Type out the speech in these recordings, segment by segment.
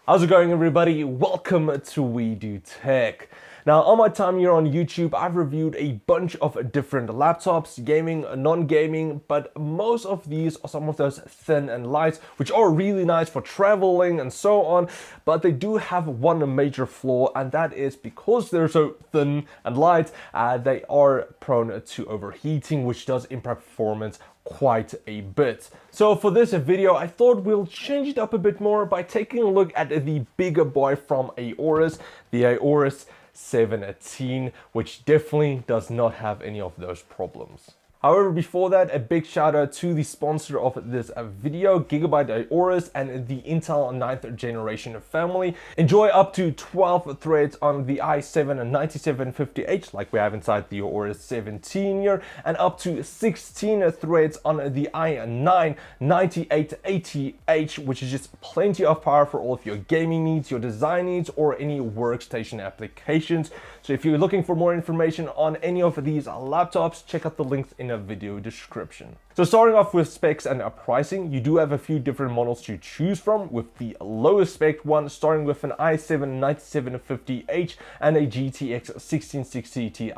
How's it going, everybody? Welcome to We Do Tech. Now, on my time here on YouTube, I've reviewed a bunch of different laptops, gaming, non-gaming, but most of these are some of those thin and light, which are really nice for traveling and so on, but they do have one major flaw, and that is because they're so thin and light, they are prone to overheating, which does impact performance quite a bit. So for this video, I thought we'll change it up a bit more by taking a look at the bigger boy from Aorus, the Aorus 17, which definitely does not have any of those problems. However, before that, a big shout out to the sponsor of this video, Gigabyte Aorus and the Intel 9th generation family. Enjoy up to 12 threads on the i7-9750H, like we have inside the Aorus 17 here, and up to 16 threads on the i9-9880H, which is just plenty of power for all of your gaming needs, your design needs, or any workstation applications. So if you're looking for more information on any of these laptops, check out the links in the video description. So starting off with specs and pricing, you do have a few different models to choose from, with the lowest spec one starting with an i7-9750H and a GTX 1660 Ti,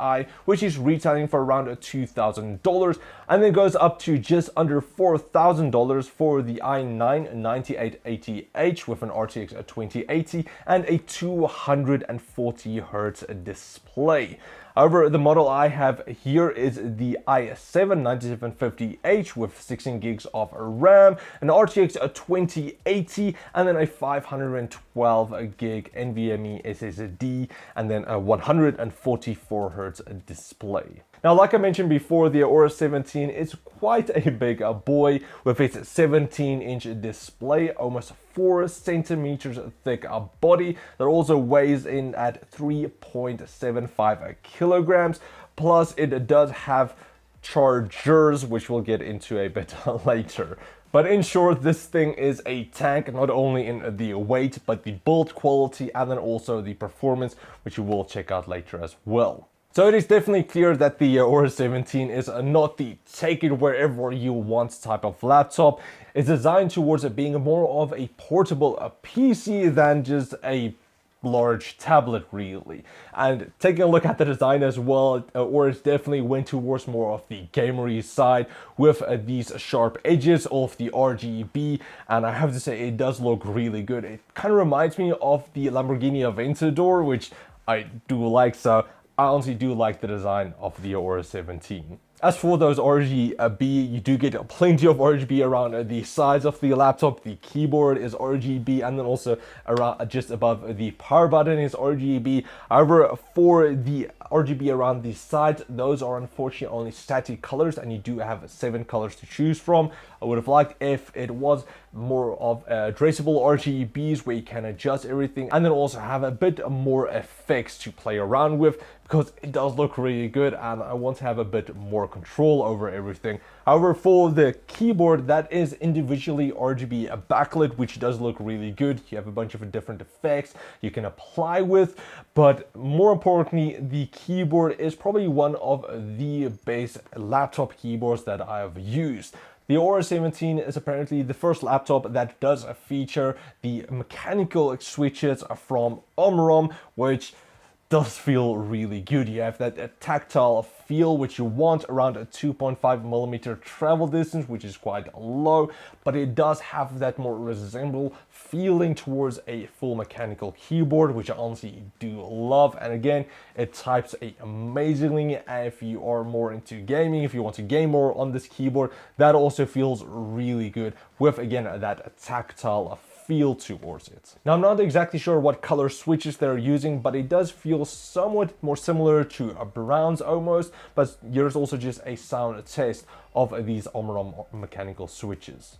which is retailing for around $2,000, and then goes up to just under $4,000 for the i9-9880H with an RTX 2080 and a 240Hz display. However, the model I have here is the i7-9750H with 16 gigs of RAM, an RTX 2080, and then a 512 gig NVMe SSD, and then a 144Hz display. Now, like I mentioned before, the Aorus 17 is quite a big boy with its 17-inch display, almost 4 centimeters thick body that also weighs in at 3.75 kilograms. Plus, it does have chargers, which we'll get into a bit later. But in short, this thing is a tank, not only in the weight, but the build quality and then also the performance, which you will check out later as well. So it is definitely clear that the Aorus 17 is not the take it wherever you want type of laptop. It's designed towards it being more of a portable PC than just a large tablet, really. And taking a look at the design as well, Aorus definitely went towards more of the gamery side with these sharp edges of the RGB, and I have to say it does look really good. It kind of reminds me of the Lamborghini Aventador, which I do like, so I honestly do like the design of the Aorus 17. As for those RGB, you do get plenty of RGB around the sides of the laptop. The keyboard is RGB, and then also around just above the power button is RGB. However, for the RGB around the sides, those are unfortunately only static colors, and you do have 7 colors to choose from. I would have liked if it was more of addressable RGBs where you can adjust everything and then also have a bit more effects to play around with, because it does look really good and I want to have a bit more control over everything. However, for the keyboard, that is individually RGB backlit, which does look really good. You have a bunch of different effects you can apply with, but more importantly, the keyboard is probably one of the base laptop keyboards that I have used. The Aorus 17 is apparently the first laptop that does feature the mechanical switches from Omron, which does feel really good. You have that tactile feel which you want around a 2.5mm travel distance, which is quite low, but it does have that more resemble feeling towards a full mechanical keyboard, which I honestly do love. And again, it types amazingly, and if you are more into gaming, if you want to game more on this keyboard, that also feels really good with, again, that tactile feel towards it. Now, I'm not exactly sure what color switches they're using, but it does feel somewhat more similar to a browns almost, but here's also just a sound test of these Omron mechanical switches.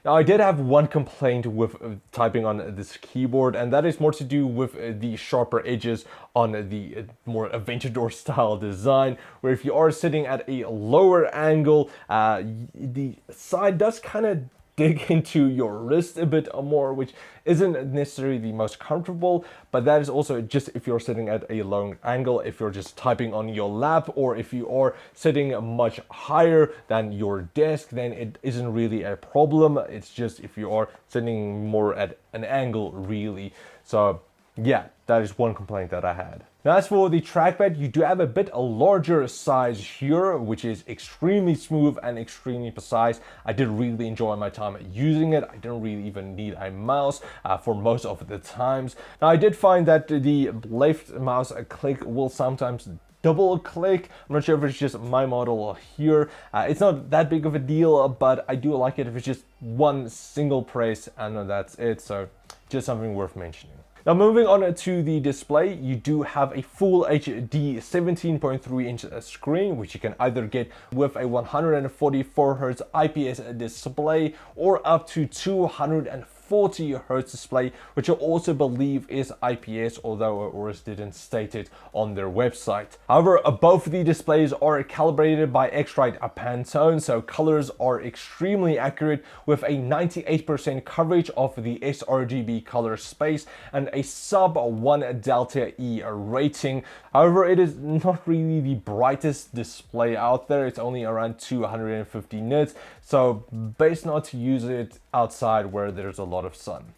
Now, I did have one complaint with typing on this keyboard, and that is more to do with the sharper edges on the more Aventador style design, where if you are sitting at a lower angle, the side does kind of dig into your wrist a bit more, which isn't necessarily the most comfortable, but that is also just if you're sitting at a long angle, if you're just typing on your lap, or if you are sitting much higher than your desk, then it isn't really a problem. It's just if you are sitting more at an angle, really. So yeah, that is one complaint that I had. Now, as for the trackpad, you do have a bit a larger size here, which is extremely smooth and extremely precise. I did really enjoy my time using it. I didn't really even need a mouse for most of the times. Now, I did find that the left mouse click will sometimes double click. I'm not sure if it's just my model here. It's not that big of a deal, but I do like it if it's just one single press and that's it. So just something worth mentioning. Now, moving on to the display, you do have a full HD 17.3-inch screen, which you can either get with a 144 Hz IPS display or up to 240 Hz display, which I also believe is IPS, although Aorus didn't state it on their website. However, both of the displays are calibrated by X-Rite Pantone, so colors are extremely accurate with a 98% coverage of the sRGB color space and a sub 1 Delta E rating. However, it is not really the brightest display out there. It's only around 250 nits, so best not to use it outside where there's a lot of sun.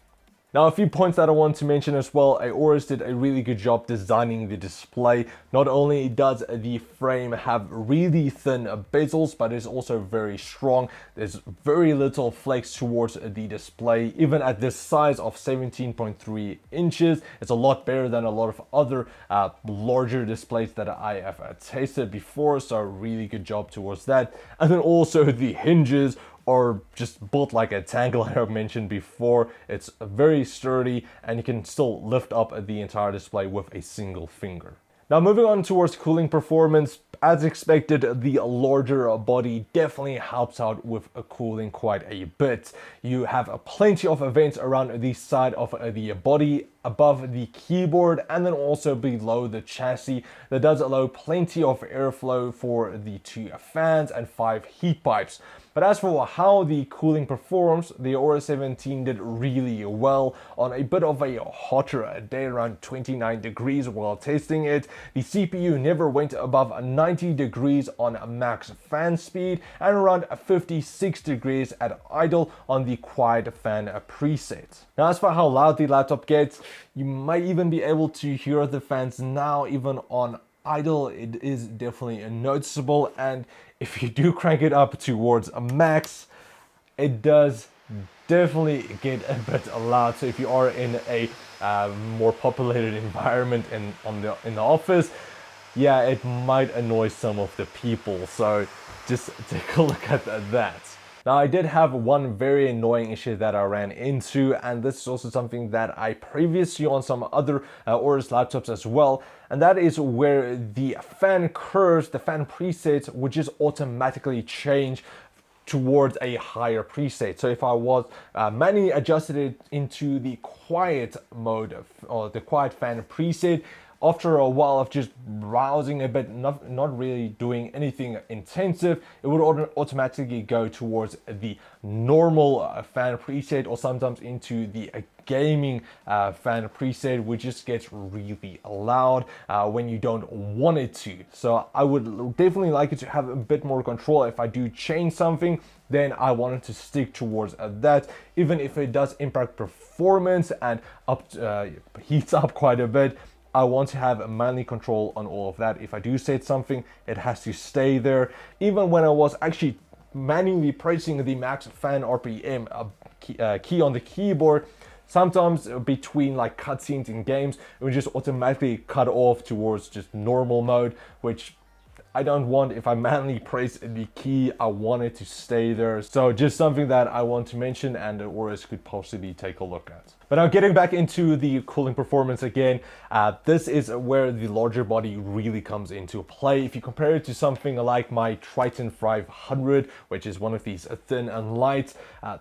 Now, a few points that I want to mention as well. Aorus did a really good job designing the display. Not only does the frame have really thin bezels, but it's also very strong. There's very little flex towards the display. Even at this size of 17.3 inches, it's a lot better than a lot of other larger displays that I have tasted before. So really good job towards that. And then also the hinges are just built like a tank, like I mentioned before. It's very sturdy and you can still lift up the entire display with a single finger. Now, moving on towards cooling performance, as expected, the larger body definitely helps out with cooling quite a bit. You have plenty of vents around the side of the body, above the keyboard, and then also below the chassis. That does allow plenty of airflow for the 2 fans and 5 heat pipes. But as for how the cooling performs, the Aorus 17 did really well on a bit of a hotter day, around 29 degrees while testing it. The CPU never went above 90 degrees on max fan speed and around 56 degrees at idle on the quiet fan preset. Now, as for how loud the laptop gets, you might even be able to hear the fans now even on idle. It is definitely noticeable, and if you do crank it up towards a max, it does definitely get a bit loud. So if you are in a more populated environment in the office, yeah, it might annoy some of the people. So just take a look at that. Now, I did have one very annoying issue that I ran into, and this is also something that I previously on some other Aorus laptops as well, and that is where the fan curves, the fan presets would just automatically change towards a higher preset. So if I was manually adjusted it into the quiet mode or the quiet fan preset, after a while of just browsing a bit, not really doing anything intensive, it would automatically go towards the normal fan preset, or sometimes into the gaming fan preset, which just gets really loud when you don't want it to. So I would definitely like it to have a bit more control. If I do change something, then I want it to stick towards that, even if it does impact performance and heats up quite a bit. I want to have manual control on all of that. If I do set something, it has to stay there. Even when I was actually manually pressing the max fan RPM key on the keyboard, sometimes between like cutscenes in games, it would just automatically cut off towards just normal mode, which I don't want. If I manually press the key, I want it to stay there. So just something that I want to mention, and Aorus could possibly take a look at. But now, getting back into the cooling performance again, this is where the larger body really comes into play. If you compare it to something like my Triton 500, which is one of these thin and light,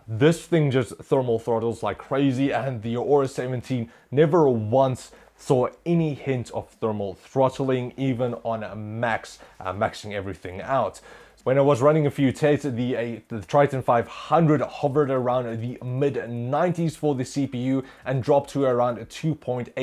this thing just thermal throttles like crazy, and the Aorus 17 never once saw any hint of thermal throttling, even on max, maxing everything out. When I was running a few tests, the Triton 500 hovered around the mid-90s for the CPU and dropped to around 2.8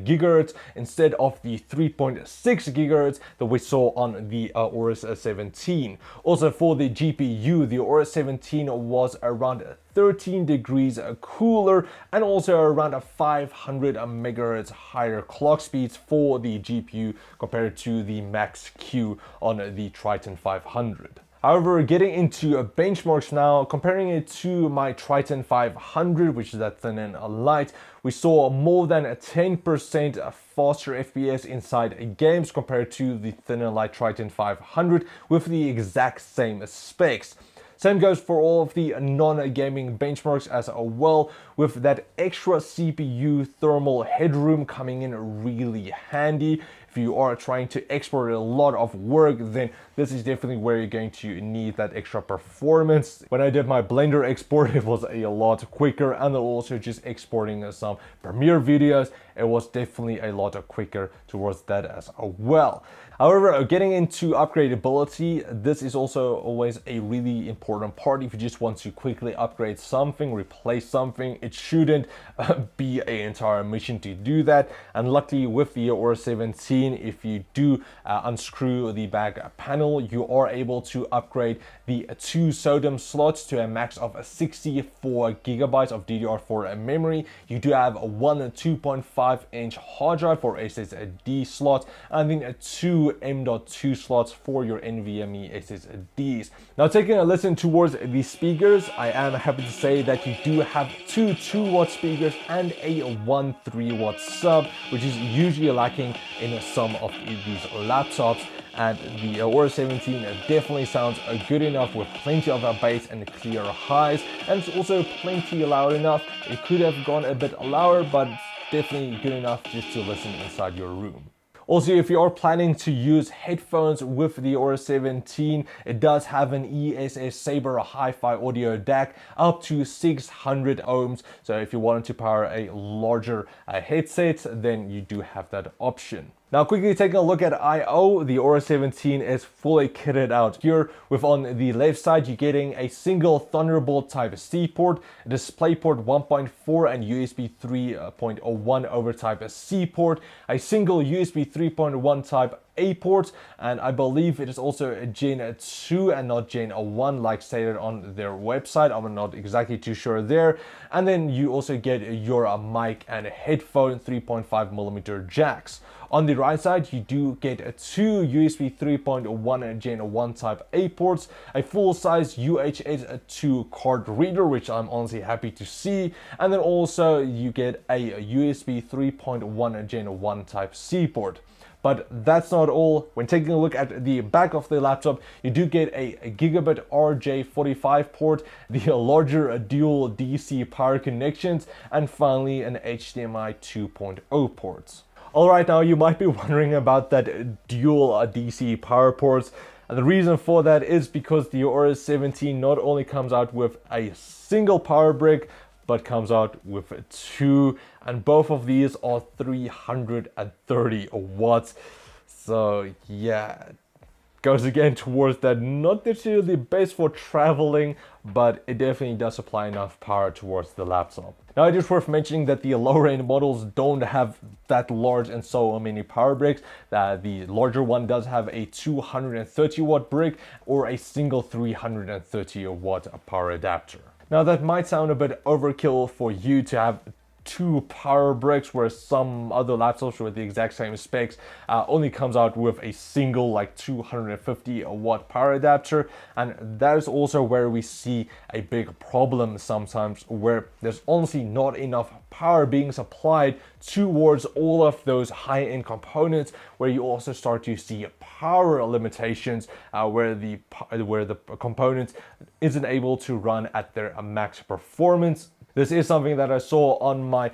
gigahertz instead of the 3.6 gigahertz that we saw on the Aorus 17. Also for the GPU, the Aorus 17 was around 13 degrees cooler and also around 500 megahertz higher clock speeds for the GPU compared to the Max Q on the Triton 500. However, getting into benchmarks now, comparing it to my Triton 500, which is that thin and light, we saw more than 10% faster FPS inside games compared to the thin and light Triton 500 with the exact same specs. Same goes for all of the non-gaming benchmarks as well, with that extra CPU thermal headroom coming in really handy. If you are trying to export a lot of work, then this is definitely where you're going to need that extra performance. When I did my Blender export, it was a lot quicker, and then also just exporting some Premiere videos, it was definitely a lot quicker towards that as well. However, getting into upgradability, this is also always a really important part. If you just want to quickly upgrade something, replace something, it shouldn't be an entire mission to do that. And luckily with the Aorus 17, if you do unscrew the back panel, you are able to upgrade the 2 SODIMM slots to a max of 64 gigabytes of DDR4 memory. You do have one 2.5-inch hard drive for SSD slots, and then 2 M.2 slots for your NVMe SSDs. Now, taking a listen towards the speakers, I am happy to say that you do have 2 2-watt speakers and a 1 3-watt sub, which is usually lacking in some of these laptops. And the Aorus 17 definitely sounds good enough with plenty of bass and clear highs, and it's also plenty loud enough. It could have gone a bit louder, but definitely good enough just to listen inside your room. Also, if you are planning to use headphones with the Aorus 17, it does have an ESS Sabre Hi-Fi audio DAC up to 600 ohms. So if you wanted to power a larger headset, then you do have that option. Now, quickly taking a look at I/O, the Aorus 17 is fully kitted out here. With on the left side, you're getting a single Thunderbolt Type-C port, a DisplayPort 1.4 and USB 3.01 over Type-C port, a single USB 3.1 Type-A port, and I believe it is also a Gen 2 and not Gen 1 like stated on their website. I'm not exactly too sure there. And then you also get your mic and headphone 3.5mm jacks. On the right side, you do get 2 USB 3.1 Gen 1 Type-A ports, a full-size UHS 2 card reader, which I'm honestly happy to see, and then also you get a USB 3.1 Gen 1 Type-C port. But that's not all. When taking a look at the back of the laptop, you do get a gigabit RJ45 port, the larger dual DC power connections, and finally an HDMI 2.0 port. Alright, now you might be wondering about that dual DC power ports. And the reason for that is because the Aorus 17 not only comes out with a single power brick, but comes out with 2, and both of these are 330 watts. So yeah, goes again towards that not necessarily best for traveling, but it definitely does supply enough power towards the laptop. Now, it is worth mentioning that the lower end models don't have that large and so many power bricks. The larger one does have a 230 watt brick or a single 330 watt power adapter. Now, that might sound a bit overkill for you to have 2 power bricks, where some other laptops with the exact same specs only comes out with a single like 250 watt power adapter. And that is also where we see a big problem sometimes, where there's honestly not enough power being supplied towards all of those high-end components, where you also start to see power limitations where the component isn't able to run at their max performance. This is something that I saw on my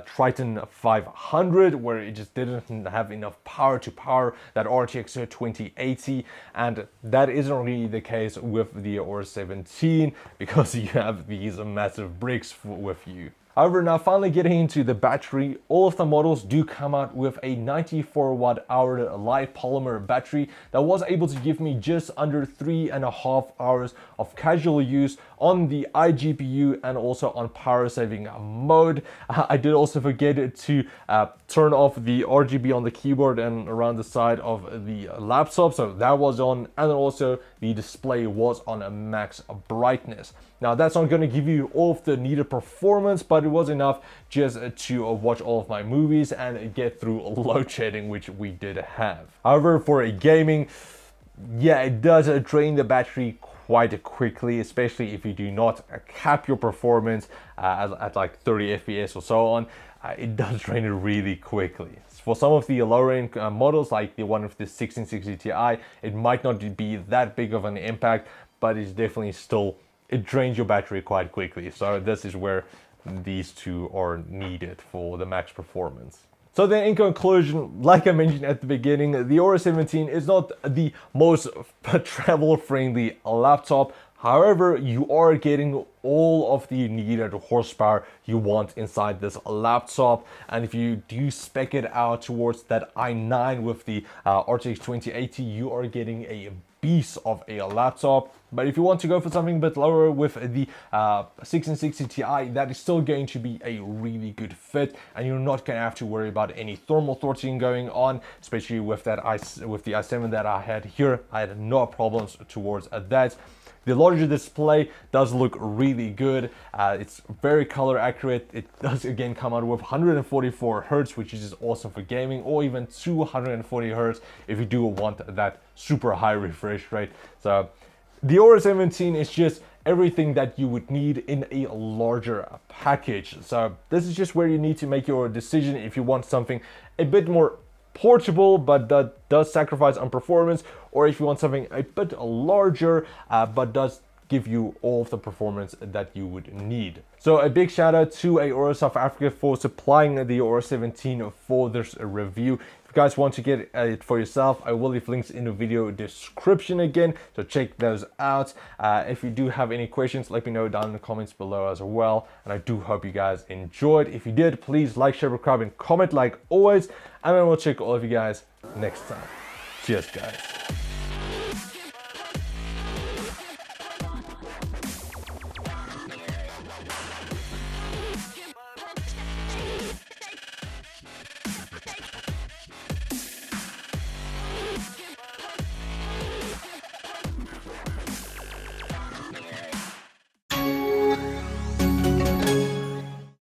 Triton 500, where it just didn't have enough power to power that RTX 2080, and that isn't really the case with the Aorus 17 because you have these massive bricks with you. However, now finally getting into the battery, all of the models do come out with a 94 watt hour light polymer battery that was able to give me just under 3.5 hours of casual use on the iGPU and also on power saving mode. I did also forget to turn off the RGB on the keyboard and around the side of the laptop, so that was on, and then also the display was on a max brightness. Now that's not going to give you all of the needed performance, but it was enough just to watch all of my movies and get through load shedding, which we did have. However, for a gaming, yeah, it does drain the battery quite quickly, especially if you do not cap your performance at like 30 FPS or so on. It does drain it really quickly. For some of the lower end models, like the one with the 1660 Ti, it might not be that big of an impact, but it's definitely still, it drains your battery quite quickly. So this is where these two are needed for the max performance. So then in conclusion, like I mentioned at the beginning, the Aorus 17 is not the most travel-friendly laptop. However, you are getting all of the needed horsepower you want inside this laptop. And if you do spec it out towards that i9 with the RTX 2080, you are getting a beast of a laptop. But if you want to go for something a bit lower with the 1660 Ti, that is still going to be a really good fit, and you're not going to have to worry about any thermal throttling going on, especially with that with the i7 that I had here. I had no problems towards that. The larger display does look really good. It's very color accurate. It does again come out with 144 Hertz, which is just awesome for gaming, or even 240 Hertz if you do want that super high refresh rate. So the Aorus 17 is just everything that you would need in a larger package. So this is just where you need to make your decision if you want something a bit more portable but that does sacrifice on performance, or if you want something a bit larger but does give you all of the performance that you would need. So a big shout out to Aorus South Africa for supplying the Aorus 17 for this review. If you guys want to get it for yourself, I will leave links in the video description again, so check those out. If you do have any questions, let me know down in the comments below as well, and I do hope you guys enjoyed. If you did, please like, share, subscribe, and comment like always, and then we'll check all of you guys next time. Cheers, guys.